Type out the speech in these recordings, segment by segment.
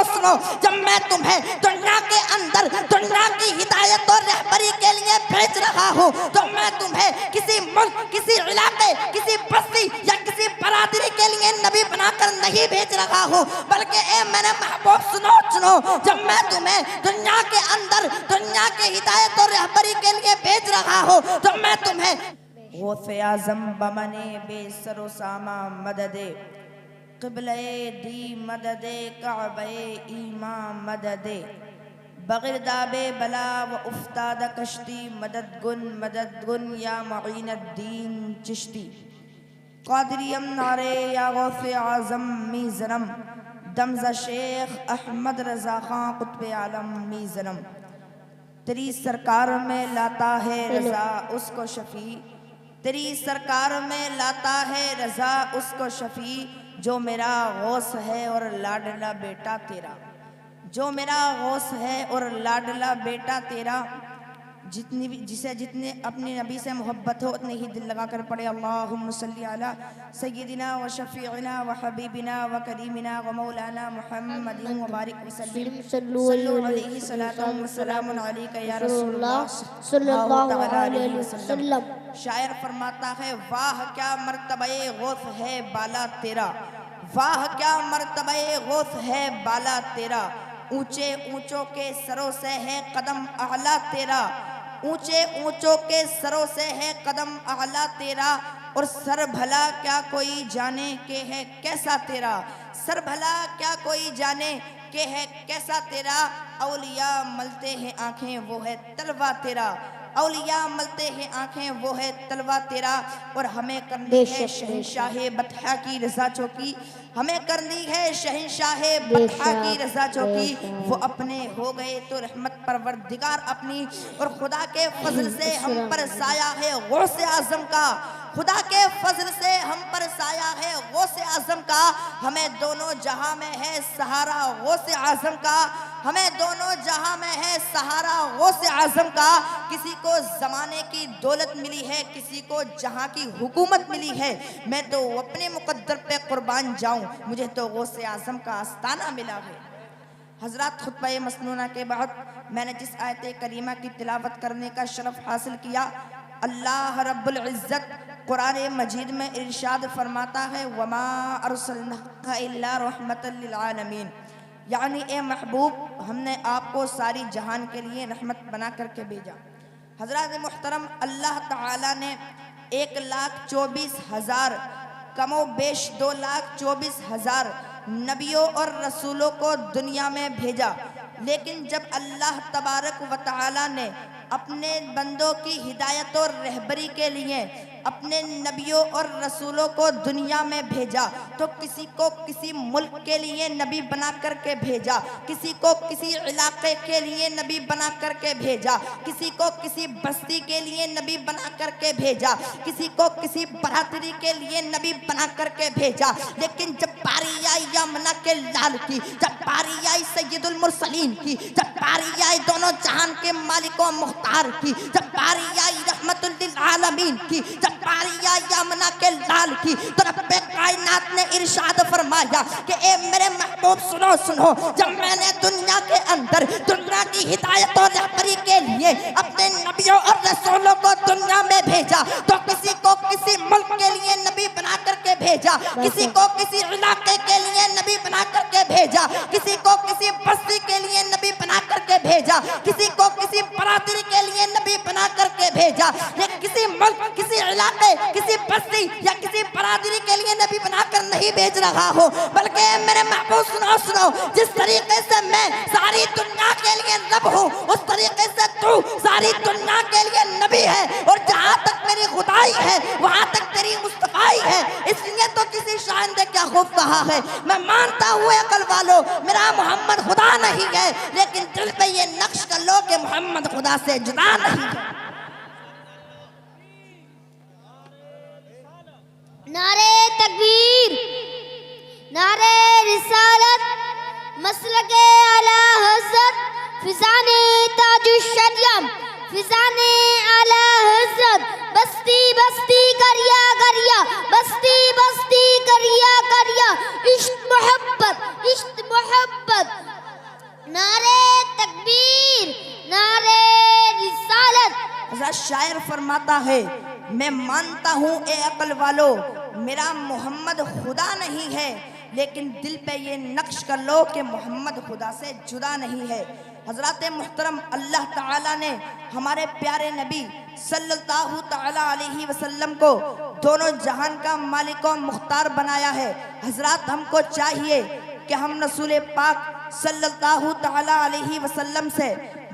सुनो, जब मैं तुम्हें दुनिया के अंदर दुनिया की हिदायत और रहबरी के लिए भेज रहा हूँ, तो मैं तुम्हें किसी मुल्क, किसी इलाके, किसी बस्ती या किसी बरादरी के लिए नबी बनाकर नहीं भेज रहा हूँ, बल्कि ए मेरे महबूब सुनो सुनो, जब मैं तुम्हें दुनिया के अंदर दुनिया के हिदायत और रहबरी के लिए भेज रहा हूँ, तो मैं तुम्हें गौसे आज़म बमने बेसरो सामा मददे क़िबले दी मददे काबे ईमा मददे बग़िरदाबे बला व उफ्ताद कश्ती मदद गुन या मईनुद्दीन चिश्ती क़ादिरियम नारे या गौसे आज़म मीज़नम दमज़ा शेख अहमद रज़ा खां क़ुत्बे आलम मीज़नम। तेरी सरकार में लाता है रज़ा उसको शफ़ी, तेरी सरकार में लाता है रज़ा उसको शफ़ी, जो मेरा गौस है और लाडला बेटा तेरा, जो मेरा गौस है और लाडला बेटा तेरा। जितनी भी जिसे जितने अपने नबी से मोहब्बत हो उतने ही दिल लगा कर पढ़े अल्लाहुम्मा सल्ली अला सय्यिदिना व शफ़ीइना व हबीबिना व करीमिना व मौलाना मुहम्मदिन व बारिक वसल्लिम सल्लल्लाहु अलैहि व सल्लम अलैका या रसूलुल्लाह सल्लल्लाहु अलैहि वसल्लम। शायर फरमाता है, वाह क्या मर्तबे गौस है बाला तेरा, वाह क्या मर्तबे गौस है बाला तेरा, ऊंचे ऊंचों के सरों से है कदम आला तेरा, ऊंचे ऊंचों के सरों से है कदम आला तेरा, और सर भला क्या कोई जाने के है कैसा तेरा, सर भला क्या कोई जाने के है कैसा तेरा। औलिया मलते हैं आंखें वो है तलवा तेरा, औलिया मलते हैं आंखें वो है तलवा तेरा। और हमें करनी है शहंशाहे बतहा की रज़ा चौकी, हमें करनी है शहंशाहे बतहा की रज़ा चौकी। वो अपने हो गए तो रहमत परवरदिगार अपनी, और खुदा के फजल से हम पर साया है गौसे आज़म का, खुदा के फजल से हम पर साया है गौसे आज़म का। हमें दोनों जहां में है सहारा गौसे आज़म का, हमें दोनों जहां में है सहारा गौसे आज़म का। किसी को ज़माने की दौलत मिली है, किसी को जहां की हुकूमत मिली है, मैं तो अपने मुकद्दर पे कुर्बान जाऊं, मुझे तो गौसे आज़म का आस्ताना मिला है। हज़रात खुतबा मसनूना के बाद मैंने जिस आयत करीमा की तिलावत करने का शरफ हासिल किया, अल्लाह रब्बुल इज़्ज़त कुरान मजीद में इरशाद फरमाता है, वमा अरसलनाका इल्ला रहमतल लिल आलमीन, यानी ए महबूब हमने आपको सारी जहान के लिए रहमत बना करके भेजा। हज़रात मुहतरम, अल्लाह ताला ने 1,24,000 कमो बेश 2,24,000 नबियों और रसूलों को दुनिया में भेजा, लेकिन जब अल्लाह तबारक व तआला ने अपने बंदों की हिदायत और रहबरी के लिए अपने नबियों और रसूलों को दुनिया में भेजा, तो किसी को किसी मुल्क के लिए नबी बना करके भेजा, किसी को किसी इलाके के लिए नबी बना करके भेजा, किसी को किसी बस्ती के लिए नबी बना करके भेजा, किसी को किसी बरादरी के लिए नबी बना करके भेजा। लेकिन जब बारी आई यमुना के लाल की, जब बारी आई सैयदुल मुरसलीन की, जब बारी आई दोनों जहान के मालिकों मुख्तार की, जब बारी आई रहमतुल लिल आलमीन की, जब बारी आई यमुना के लाल की, तो रब्बे कायनात ने इरशाद फरमाया कि ए मेरे महबूब सुनो सुनो, जब मैंने दुनिया के अंदर दुनिया की हिदायत और रहबरी के लिए अपने नबियों और रसूलों को दुनिया में भेजा, तो किसी को किसी मुल्क के लिए नबी बना करके भेजा, किसी को किसी इलाके के लिए नबी बना करके भेजा, किसी को किसी बस्ती के लिए नबी बना करके भेजा, किसी को किसी बरादरी के लिए नबी बना करके भेजा। लेकिन किसी मुल्क, किसी इलाके, किसी बस्ती या किसी बरादरी के लिए नबी बनाकर नहीं भेज रहा हो, बल्कि मेरे महबूब सुनो सुनो, जिस तरीके से मैं सारी दुनिया के लिए रब हूँ, उस तरीके से तू सारी दुनिया के लिए नबी है, और जहाँ तक मेरी खुदाई है वहाँ तक तेरी मुस्तफाई है। इसलिए तो किसी शायर ने क्या खूब कहा है, मैं मानता हूँ अकल वालों मेरा मोहम्मद खुदा नहीं है, लेकिन दिल पे ये नक्श कर लो कि मोहम्मद खुदा से जुदा नहीं है। नारे तकबीर, नारे रिसालत, मसलके आला हज़रत, फिज़ाने ताजुश्शरियम, फिज़ाने आला हज़रत, बस्ती बस्ती करिया करिया, बस्ती बस्ती करिया करिया, इश्क मोहब्बत नारे तकबीर, नारे रिसालत। हज़रत शायर फरमाता है, मैं मानता हूँ ए अक्ल वालों, मेरा मोहम्मद खुदा नहीं है, लेकिन दिल पे ये नक्श कर लो कि मोहम्मद खुदा से जुदा नहीं है। हज़रत मुहतरम अल्लाह ताला ने हमारे प्यारे नबी सल्लल्लाहु ताला अलैहि वसल्लम को दोनों जहान का मालिक और मुख्तार बनाया है। हज़रत हमको चाहिए कि हम रसूल पाक सल्लल्लाहु ताला अलैहि वसल्लम से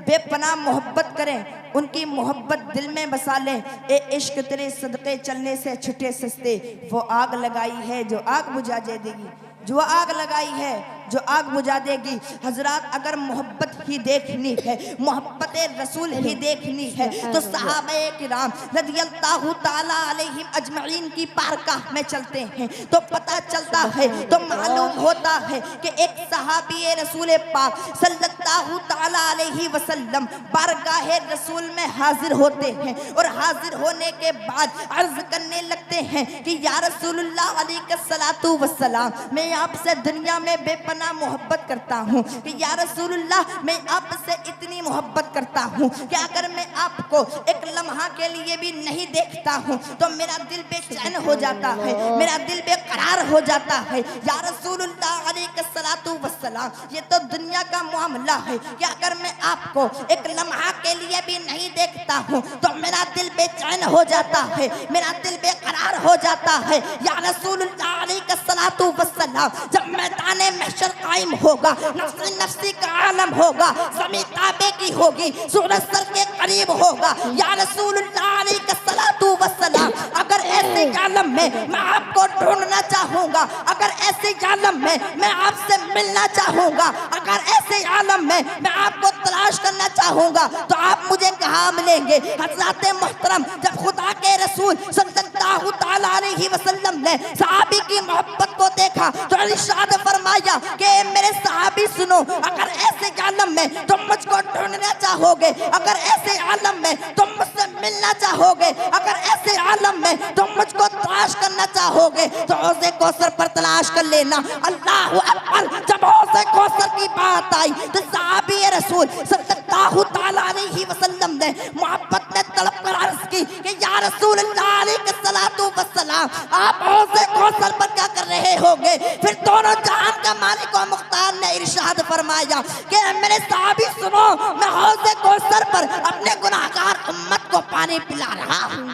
बेपनाह मोहब्बत करें, उनकी मोहब्बत दिल में बसा लें। ए इश्क तेरे सदक़े चलने से छुटे सस्ते, वो आग लगाई है जो आग बुझा देगी, जो आग लगाई है जो आग बुझा देगी। हजरात, अगर मोहब्बत ही देखनी है, मोहब्बत रसूल ही देखनी है, तो सहाबे किराम रज़ियल्लाहु ताला अलैहिम अजमईन की बारगाह में चलते हैं तो पता चलता है, तो मालूम होता है कि एक सहाबी रसूल पाक सल्लल्लाहु ताला अलैहि वसल्लम बारगाह रसूल में हाजिर होते हैं और हाजिर होने के बाद अर्ज करने लगते हैं कि या रसूलुल्लाह अलैहिस्सलातु वस्सलाम, मैं आपसे दुनिया में बेपनाह मोहब्बत करता हूँ कि या रसूलुल्लाह, मैं आपसे इतनी मोहब्बत करता हूँ कि अगर मैं आपको एक लम्हा के लिए भी नहीं देखता हूँ तो मेरा दिल बेचैन हो जाता है, मेरा दिल बेकरार हो जाता है। या रसूलुल्लाह अलैहिस्सलातु वस्सलाम, ये तो दुनिया का मामला है कि अगर मैं आपको एक लम्हा के लिए भी नहीं देखता हूँ तो मेरा दिल बेचैन हो जाता है, मेरा दिल बेकरार हो जाता है। या रसूलुल्लाह अलैहिस्सलातु वस्सलाम, जब मैदाने महशर कायम होगा, नफ्सी नफ्सी का आलम होगा, ज़मीन ताबे की होगी, सूरज सर के करीब होगा, या रसूलुल्लाह अलैहिस्सलातु वस्सलाम, अगर ऐसे आलम में मैं आपको ढूंढना चाहूँगा, अगर ऐसे आलम में मैं आपसे मिलना चाहूँगा, अगर ऐसे आलम में मैं आपको तलाश करना चाहूँगा तो आप मुझे कहाँ मिलेंगे? हज़रत मुहतरम, जब खुदा के रसूल सल्लल्लाहु ताला अलैहि वसल्लम ने सहाबी की मोहब्बत को देखा तो इरशाद फरमाया कि मेरे सहाबी सुनो, अगर ऐसे आलम में तुम मुझको ढूंढना चाहोगे, अगर ऐसे आलम में तुम मुझसे मिलना चाहोगे, अगर ऐसे आलम में तुम मुझको तलाश करना चाहोगे तो हौज़े कौसर पर तलाश कर लेना। अल्लाहु अकबर। जब हौज़े कौसर की बात आई तो सहाबी रसूल सल्लल्लाहु ताला अलैहि वसल्लम ने मोहब्बत में तड़प कर अर्ज़ की कि या रसूलल्लाह अलैहिस्सलातु वस्सलाम, आप हौज़े कौसर पर क्या कर रहे होगे? फिर दोनों जहान का मालिक और मुख्तार ने इरशाद फरमाया कि मेरे सहाबी सुनो, मैं हौज़े कौसर पर अपने गुनाहगार उम्मत को पानी पिला रहा हूँ।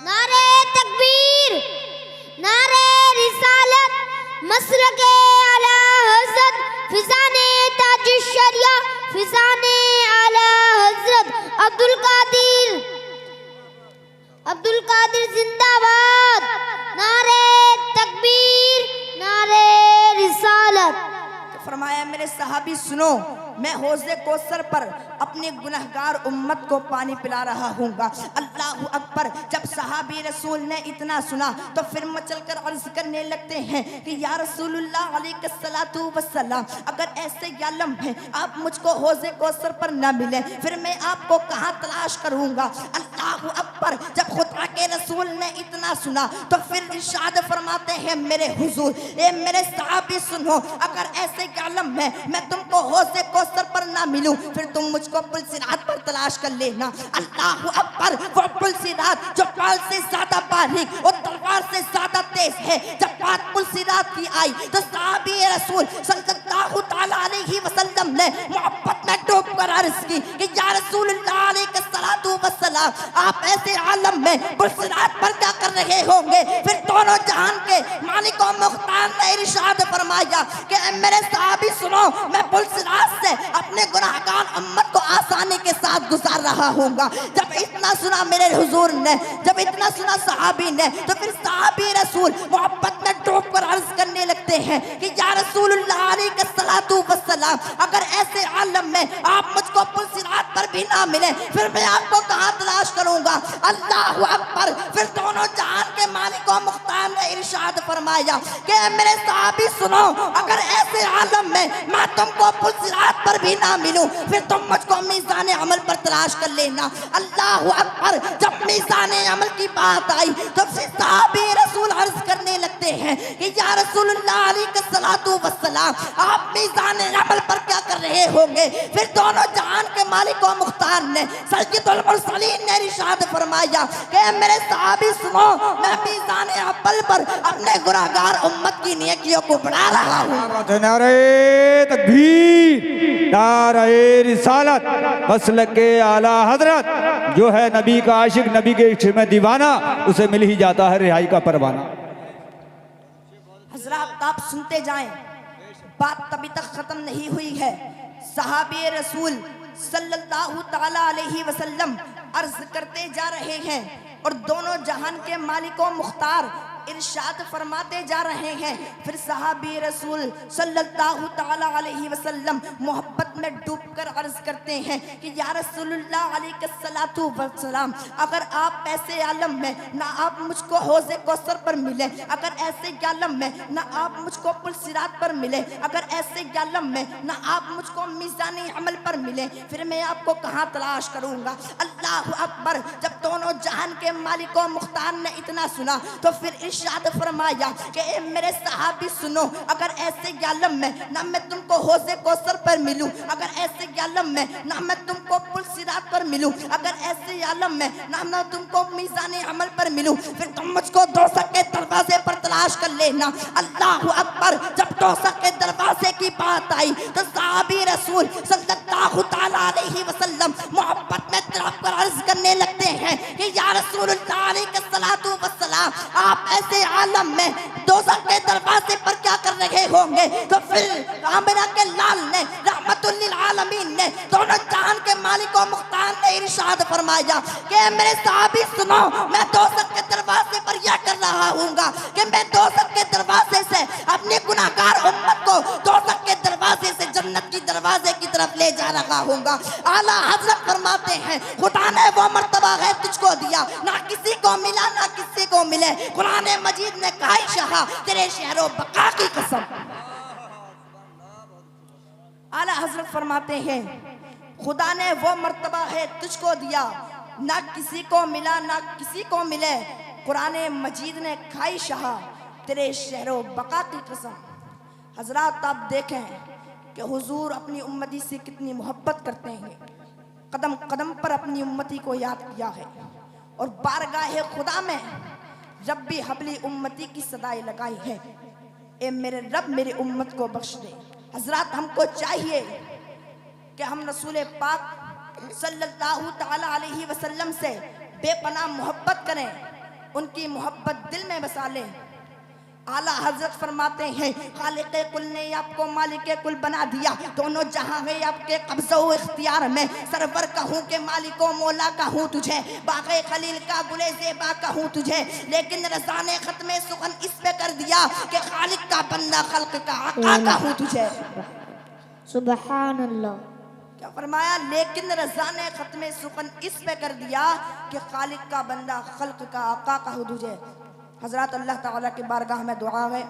नारे तकबीर, नारे रिसालत, मसलके आला हज़रत, फिज़ाने ताजुश शरिया, फिज़ाने आला हज़रत अब्दुल कादिर जिंदाबाद। नारे तकबीर, नारे रिसालत। फरमाया मेरे सहाबी सुनो, मैं हौज़े कौसर पर अपने गुनहगार उम्मत को पानी पिला रहा हूँगा। अल्लाहु अकबर। जब सहाबी रसूल ने इतना सुना तो फिर मचल कर अर्ज करने लगते हैं कि या रसूलुल्लाह अलैहिस्सलातु वस्सलाम, अगर ऐसे आलम है आप मुझको हौज़े कौसर पर न मिले फिर मैं आपको कहाँ तलाश करूँगा? अल्लाहु अकबर। जब खुदा के रसूल ने इतना सुना तो फिर इरशाद फरमाते हैं मेरे हुजूर, ए मेरे सहाबी सुनो, अगर ऐसे आलम में मैं तुमको हौज़े कौसर पर ना मिलूं फिर तुम मुझको पुल सिरात पर तलाश कर लेना। अल्लाहु अकबर। वो पुल सिरात जो पाल से ज्यादा बारीक और तलवार से ज्यादा तेज है। जब बात पुल सिरात की आई तो सहाबी रसूल सल्लल्लाहु ताला अलैहि वसल्लम ने मोहब्बत में डूब कर अर्ज़ की कि या रसूलुल्लाह अलैहिस्सलातु वस्सलाम, आप ऐसे आलम में पुल सिरात पर क्या कर रहे होंगे? फिर दोनों जहान के मालिक और मुख्तार ने इरशाद फरमाया कि मेरे सहाबी सुनो, मैं पुल सिरात से अपने गुनाहगार उम्मत को आसानी के साथ गुजार रहा हूँगा। जब इतना सुना मेरे हुजूर ने, जब इतना सुना सहाबी ने, तो फिर सहाबी रसूल मोहब्बत में डूब कर अर्ज करने लगते हैं कि या रसूलुल्लाह अलैहिस्सलातु वस्सलाम, अगर ऐसे आलम में आप मुझको पुल सिरात पर भी ना मिले फिर मैं आपको कहाँ तलाश करूँगा? अल्लाहु अकबर। फिर दोनों जहान के मालिक और मुख्तार ने इरशाद फरमाया कि मेरे सहाबी सुनो, अगर ऐसे आलम में मैं तुमको पुल-सिरात पर भी ना मिलूं, फिर तुम मुझको मीज़ान अमल पर तलाश कर लेना। अल्लाह अकबर। जब मीज़ान अमल की बात आई तो फिर सहाबी रसूल अर्ज करने लगते हैं कि या रसूलुल्लाह अलैहिस्सलातु वस्सलाम, आप मीज़ान अमल पर क्या कर रहे होंगे? फिर दोनों जहान के मालिक और मुख्तार ने सय्यदुल मुरसलीन ने इरशाद फरमाया कि मेरे सहाबी सुनो, मैं मीज़ान अमल पर अपने गुनाहगार उम्मत की नेकियों को बढ़ा रहा हूँ। नारे तकबीर, नारे रिसालत, मसलक के आला हजरत जो है नबी का आशिक, नबी के इश्क में दीवाना, उसे मिल ही जाता है रिहाई का परवाना। हजरात आप सुनते जाएं, बात तभी तक खत्म नहीं हुई है। सहाबे रसूल सल्लल्लाहु ताला अलैहि वसल्लम अर्ज करते जा रहे हैं और दोनों जहान के मालिकों मुख्तार इरशाद फरमाते जा रहे हैं। फिर सहाबी रसूल सल्लल्लाहु ताला अलैहि वसल्लम मोहब्बत में डूबकर अर्ज करते हैं कि या रसूलुल्लाह अलैहिस्सलातु वस्सलाम, अगर आप ऐसे आलम में ना आप मुझको हौज़े कौसर पर मिले, अगर ऐसे आलम में ना आप मुझको पुल सिरात पर मिले, अगर ऐसे आलम में ना आप मुझको मीज़ान अमल पर मिले, फिर मैं आपको कहाँ तलाश करूँगा? अल्लाह अकबर। जब दोनों जहान के मालिकों मुख्तार ने इतना सुना तो फिर इरशाद फरमाया कि ए मेरे सहाबी सुनो, अगर ऐसे आलम में ना मैं तुमको हौज़े कौसर पर मिलूं, अगर ऐसे आलम में ना मैं तुमको पुल सिरात पर मिलूं, अगर ऐसे आलम में ना मैं तुमको मीज़ान अमल पर मिलूं, फिर तुम मुझको दोज़ख के दरवाजे पर तलाश कर लेना। अल्लाह अकबर। जब दोज़ख के दरवाजे की बात आई तो सहाबी रसूल सल्लल्लाहु ताला अलैहि वसल्लम मोहब्बत में तड़प कर अर्ज करने लगते हैं कि या रसूलुल्लाह अलैहिस्सलातु वस्सलाम, आप ऐसे आलम में दोज़ख के दरवाजे पर क्या कर रहे होंगे? तो फिर आमिना के लाल ने रहमतुल लिल आलमीन ने दोनों जहान के मालिक और मुख्तार ने इरशाद फरमाया कि मेरे सहाबी सुनो, मैं दोज़ख के दरवाजे पर यह कर रहा हूँगा कि मैं दोज़ख के दरवाजे से अपनी गुनाहगार उम्मत को दोज़ख के दरवाजे से जन्नत की दरवाजे की तरफ ले जा रहा हूँगा। आला हजरत फरमाते हैं खुदा ने वो मर्तबा है तुझको दिया, ना किसी को मिला ना किसी को मिले। कुरान मजीद ने कहा शाह तेरे शहरों बका की कसम। आला हजरत फरमाते हैं खुदा ने वो मर्तबा है तुझको दिया, ना किसी को मिला ना किसी को मिले। कुरान मजीद ने खाई शाह तेरे शहरों बका की कसम। हजरात आप देखें कि हुजूर अपनी उम्मती से कितनी मोहब्बत करते हैं, कदम कदम पर अपनी उम्मती को याद किया है और बारगाह खुदा में रब्बी हबली उम्मती की सदाई लगाई है। ए मेरे रब मेरी उम्मत को बख्श दे। हजरात हमको चाहिए कि हम रसूल पाक सल्लल्लाहु ताला अलैहि वसल्लम से बेपनाह मोहब्बत करें, उनकी मोहब्बत दिल में बसा लें। आला हजरत फरमाते हैं खालिक कुल ने आपको मालिक कुल बना दिया, दोनों जहां है आपके कब्ज़ो इख्तियार में। सरवर कहूँ के मालिको मौला कहूँ तुझे, बाग़े खलील का गुले ज़ेबा कहूँ तुझे, लेकिन रज़ा ने ख़त्मे सुखन इस पे कर दिया कि खालिक का बंदा खल्क का आका कहूँ तुझे। सुबहान अल्लाह। क्या फरमाया? लेकिन रज़ा ने ख़त्मे सुखन इस पे कर दिया कि खालिक का बंदा खल्क का आका कहूँ तुझे। हज़रत अल्लाह ताला की बारगाह में दुआ है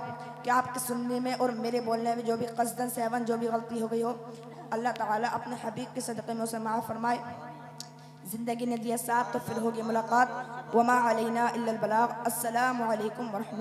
कि आपके सुनने में और मेरे बोलने में जो भी क़स्दन सहवन जो भी गलती हो गई हो, अल्लाह ताला अपने हबीब के सदक़े में उसे माफ़ फरमाए। ज़िंदगी ने दिया साथ तो फिर होगी मुलाकात। वमा अलैना इल्लल बलाग। अस्सलामु अलैकुम व रहमतुल्लाह।